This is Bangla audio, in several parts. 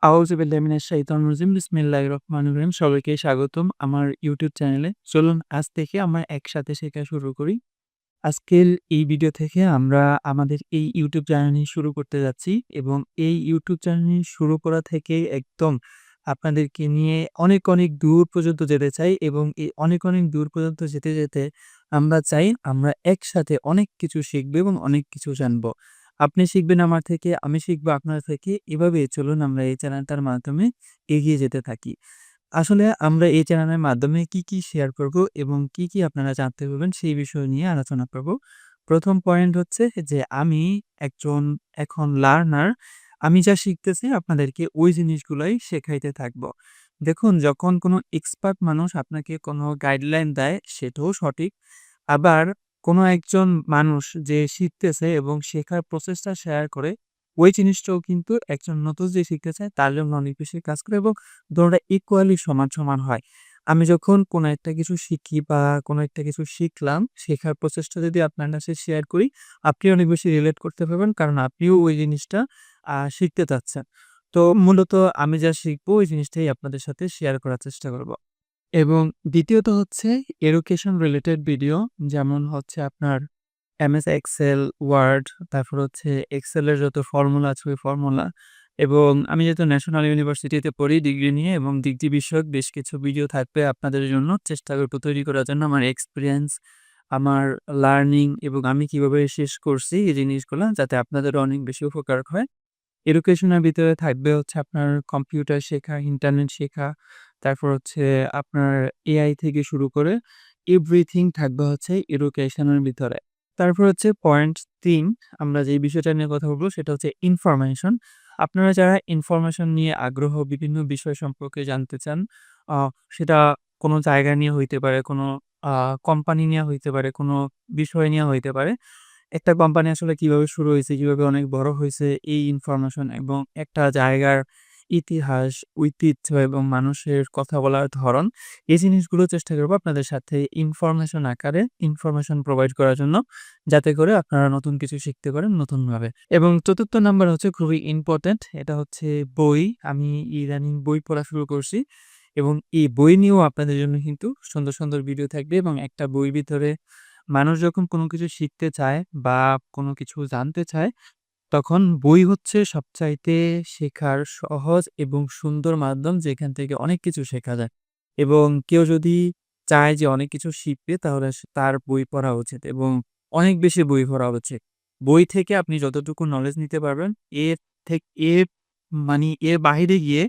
আউযু বিল্লাহি মিনাশ শাইতানির রাজিম। বিসমিল্লাহির রহমানির রহিম। সবাইকে স্বাগতম আমার YouTube চ্যানেলে। চলুন আজ থেকে আমরা একসাথে শেখা শুরু করি। আজকের এই ভিডিও থেকে আমরা আমাদের এই YouTube জার্নি শুরু করতে যাচ্ছি এবং এই YouTube জার্নি শুরু করা থেকে একদম আপনাদেরকে নিয়ে অনেক, অনেক দূর পর্যন্ত যেতে চাই এবং এই অনেক, অনেক দূর পর্যন্ত যেতে, যেতে আমরা চাই আমরা একসাথে অনেক কিছু শিখব এবং অনেক কিছু জানবো। আপনি শিখবেন আমার থেকে, আমি শিখবো আপনার থেকে। এভাবে চলুন আমরা এই চ্যানেলটার মাধ্যমে এগিয়ে যেতে থাকি। আসলে আমরা এই চ্যানেলের মাধ্যমে কি, কি শেয়ার করব এবং কি, কি আপনারা জানতে পারবেন সেই বিষয় নিয়ে আলোচনা করব। ১ম পয়েন্ট হচ্ছে যে আমি একজন এখন লার্নার। আমি যা শিখতেছি আপনাদেরকে ওই জিনিসগুলাই শেখাইতে থাকবো। দেখুন যখন কোনো এক্সপার্ট মানুষ আপনাকে কোনো গাইডলাইন দেয় সেটাও সঠিক। আবার কোনো একজন মানুষ যে শিখতেছে এবং শেখার প্রসেসটা শেয়ার করে, ওই জিনিসটাও কিন্তু একজন নতুন যে শিখতে চায় তার জন্য অনেক বেশি কাজ করে এবং দোনোটা ইকুয়ালি সমান, সমান হয়। আমি যখন কোনো একটা কিছু শিখি বা কোনো একটা কিছু শিখলাম, শেখার প্রসেসটা যদি আপনার কাছে শেয়ার করি, আপনি অনেক বেশি রিলেট করতে পারবেন কারণ আপনিও ওই জিনিসটা শিখতে চাচ্ছেন। তো মূলত আমি যা শিখবো ওই জিনিসটাই আপনাদের সাথে শেয়ার করার চেষ্টা করব। এবং দ্বিতীয়ত হচ্ছে এডুকেশন রিলেটেড ভিডিও যেমন হচ্ছে আপনার এমএস এক্সেল, ওয়ার্ড, তারপর হচ্ছে এক্সেলের যত ফর্মুলা আছে ওই ফর্মুলা এবং আমি যেহেতু ন্যাশনাল ইউনিভার্সিটিতে পড়ি ডিগ্রি নিয়ে এবং ডিগ্রি বিষয়ক বেশ কিছু ভিডিও থাকবে আপনাদের জন্য। চেষ্টা করব তৈরি করার জন্য আমার এক্সপেরিয়েন্স, আমার লার্নিং এবং আমি কিভাবে শেষ করছি এই জিনিসগুলা যাতে আপনাদেরও অনেক বেশি উপকার হয়। এডুকেশনের ভিতরে থাকবে হচ্ছে আপনার কম্পিউটার শেখা, ইন্টারনেট শেখা, তারপর হচ্ছে আপনার এআই থেকে শুরু করে এভরিথিং থাকবে হচ্ছে এডুকেশনের ভিতরে। তারপর হচ্ছে পয়েন্ট ৩ আমরা যে বিষয়টা নিয়ে কথা বলব সেটা হচ্ছে ইনফরমেশন। আপনারা যারা ইনফরমেশন নিয়ে আগ্রহ বিভিন্ন বিষয় সম্পর্কে জানতে চান, আ সেটা কোনো জায়গা নিয়ে হইতে পারে, কোনো আ কোম্পানি নিয়ে হইতে পারে, কোনো বিষয় নিয়ে হইতে পারে। একটা কোম্পানি আসলে কিভাবে শুরু হইছে, কিভাবে অনেক বড় হইছে এই ইনফরমেশন এবং একটা জায়গার ইতিহাস, ঐতিহ্য এবং মানুষের কথা বলার ধরন, এই জিনিসগুলো চেষ্টা করব আপনাদের সাথে ইনফরমেশন আকারে ইনফরমেশন প্রোভাইড করার জন্য। যাতে করে আপনারা নতুন কিছু শিখতে পারেন নতুনভাবে। এবং ৪র্থ নাম্বার হচ্ছে খুবই ইম্পোর্টেন্ট। এটা হচ্ছে বই। আমি ইদানিং বই পড়া শুরু করছি এবং এই বই নিয়েও আপনাদের জন্য কিন্তু সুন্দর, সুন্দর ভিডিও থাকবে এবং একটা বইয়ের ভিতরে মানুষ যখন কোনো কিছু শিখতে চায় বা কোনো কিছু জানতে চায়, তখন বই হচ্ছে সবচাইতে শেখার সহজ এবং সুন্দর মাধ্যম যেখান থেকে অনেক কিছু শেখা যায়। এবং কেউ যদি চায় যে অনেক কিছু শিখবে তাহলে তার বই পড়া উচিত এবং অনেক বেশি বই পড়া উচিত। বই থেকে আপনি যতটুকু নলেজ নিতে পারবেন এর এর এর বাহিরে গিয়ে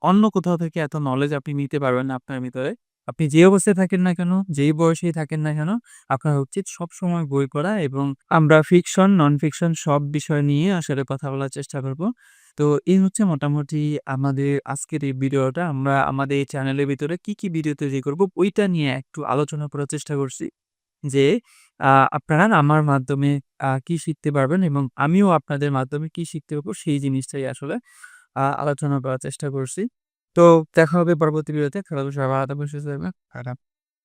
অন্য কোথাও থেকে এত নলেজ আপনি নিতে পারবেন না আপনার ভিতরে। আপনি যে অবস্থায় থাকেন না কেন, যেই বয়সেই থাকেন না কেন, আপনার উচিত সবসময় বই পড়া এবং আমরা ফিকশন, নন ফিকশন সব বিষয় নিয়ে আসলে কথা বলার চেষ্টা করব। তো এই হচ্ছে মোটামুটি আমাদের আজকের এই ভিডিওটা। আমরা আমাদের এই চ্যানেলের ভিতরে কি, কি ভিডিও তৈরি করব ওইটা নিয়ে একটু আলোচনা করার চেষ্টা করছি। যে আপনারা আমার মাধ্যমে কি শিখতে পারবেন এবং আমিও আপনাদের মাধ্যমে কি শিখতে পারবো সেই জিনিসটাই আসলে আলোচনা করার চেষ্টা করছি। তো দেখা হবে পরবর্তী ভিডিওতে। ভালো থাকবেন, সুস্থ থাকবেন। টাটা।